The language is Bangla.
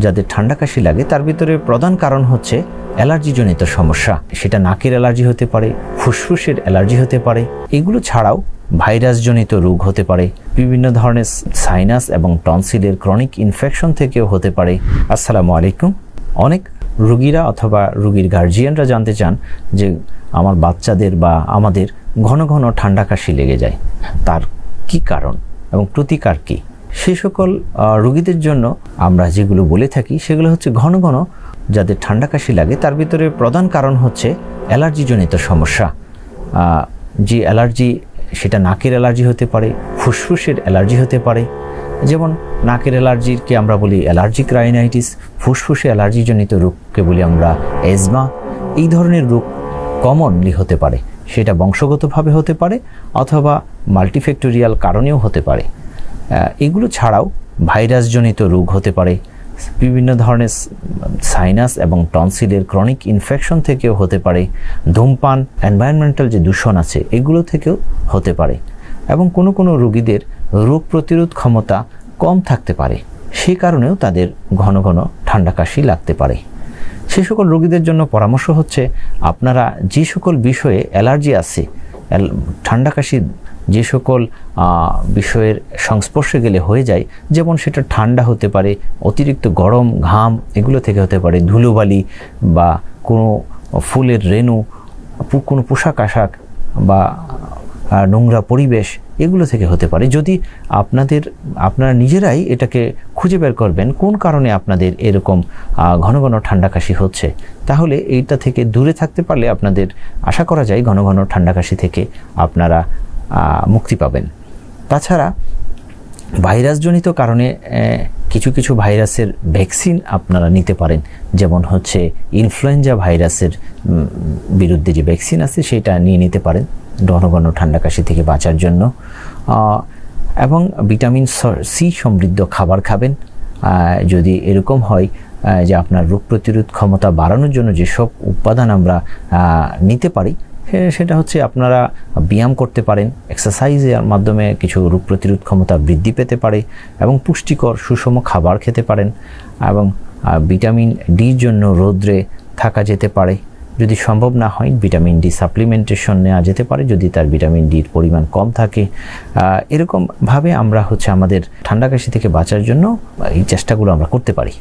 যাদের ঠান্ডা কাশি লাগে তার ভিতরে প্রধান কারণ হচ্ছে অ্যালার্জিজনিত সমস্যা। সেটা নাকের অ্যালার্জি হতে পারে, ফুসফুসের অ্যালার্জি হতে পারে। এগুলো ছাড়াও ভাইরাসজনিত রোগ হতে পারে, বিভিন্ন ধরনের সাইনাস এবং টনসিলের ক্রনিক ইনফেকশন থেকেও হতে পারে। আসসালামু আলাইকুম। অনেক রোগীরা অথবা রোগীর গার্জিয়ানরা জানতে চান যে আমার বাচ্চাদের বা আমাদের ঘন ঘন ঠান্ডা কাশি লেগে যায়, তার কি কারণ এবং প্রতিকার কী? সে সকল রোগীদের জন্য আমরা যেগুলো বলে থাকি সেগুলো হচ্ছে ঘন ঘন যাদের ঠান্ডা কাশি লাগে তার ভিতরে প্রধান কারণ হচ্ছে অ্যালার্জিজনিত সমস্যা। যে অ্যালার্জি, সেটা নাকের অ্যালার্জি হতে পারে, ফুসফুসের অ্যালার্জি হতে পারে। যেমন নাকের অ্যালার্জিকে আমরা বলি অ্যালার্জিক রাইনাইটিস, ফুসফুসে অ্যালার্জিজনিত রোগকে বলি আমরা এজমা। এই ধরনের রোগ কমনলি হতে পারে, সেটা বংশগতভাবে হতে পারে অথবা মাল্টিফ্যাক্টোরিয়াল কারণেও হতে পারে। এগুলো ছাড়াও ভাইরাসজনিত রোগ হতে পারে, বিভিন্ন ধরনের সাইনাস এবং টনসিলের ক্রনিক ইনফেকশন থেকেও হতে পারে, ধূমপান, এনভায়রনমেন্টাল যে দূষণ আছে এগুলো থেকেও হতে পারে। এবং কোনো কোনো রোগীদের রোগ প্রতিরোধ ক্ষমতা কম থাকতে পারে, সেই কারণেও তাদের ঘন ঘন ঠান্ডা কাশি লাগতে পারে। সে সকল রোগীদের জন্য পরামর্শ হচ্ছে আপনারা যে সকল বিষয়ে অ্যালার্জি আছে, ঠান্ডা কাশি যে সকল বিষয়ের সংস্পর্শে গেলে হয়ে যায়, যেমন সেটা ঠান্ডা হতে পারে, অতিরিক্ত গরম, ঘাম এগুলো থেকে হতে পারে, ধুলোবালি বা কোনো ফুলের রেণু, কোনো পোশাক আশাক বা নোংরা পরিবেশ এগুলো থেকে হতে পারে। যদি আপনারা নিজেরাই এটাকে খুঁজে বের করবেন কোন কারণে আপনাদের এরকম ঘন ঘন ঠান্ডা কাশি হচ্ছে, তাহলে এইটা থেকে দূরে থাকতে পারলে আপনাদের আশা করা যায় ঘন ঘন ঠান্ডা কাশি থেকে আপনারা মুক্তি পাবেন। তাছাড়া ভাইরাসজনিত কারণে কিছু কিছু ভাইরাসের ভ্যাকসিন আপনারা নিতে পারেন, যেমন হচ্ছে ইনফ্লুয়েঞ্জা ভাইরাসের বিরুদ্ধে যে ভ্যাকসিন আছে সেটা নিয়ে নিতে পারেন ঘন ঘন ঠান্ডা কাশি থেকে বাঁচার জন্য। এবং ভিটামিন সি সমৃদ্ধ খাবার খাবেন। যদি এরকম হয় যে আপনার রোগ প্রতিরোধ ক্ষমতা বাড়ানোর জন্য যেসব উপাদান আমরা নিতে পারি, সেটা হচ্ছে আপনারা ব্যায়াম করতে পারেন, এক্সারসাইজের মাধ্যমে কিছু রোগ প্রতিরোধ ক্ষমতা বৃদ্ধি পেতে পারে, এবং পুষ্টিকর সুষম খাবার খেতে পারেন। এবং ভিটামিন ডির জন্য রৌদ্রে থাকা যেতে পারে। যদি সম্ভব না হয় ভিটামিন ডি সাপ্লিমেন্টেশন নেওয়া যেতে পারে যদি তার ভিটামিন ডির পরিমাণ কম থাকে। এরকমভাবে আমরা হচ্ছে আমাদের ঠান্ডা কাশি থেকে বাঁচার জন্য এই চেষ্টাগুলো আমরা করতে পারি।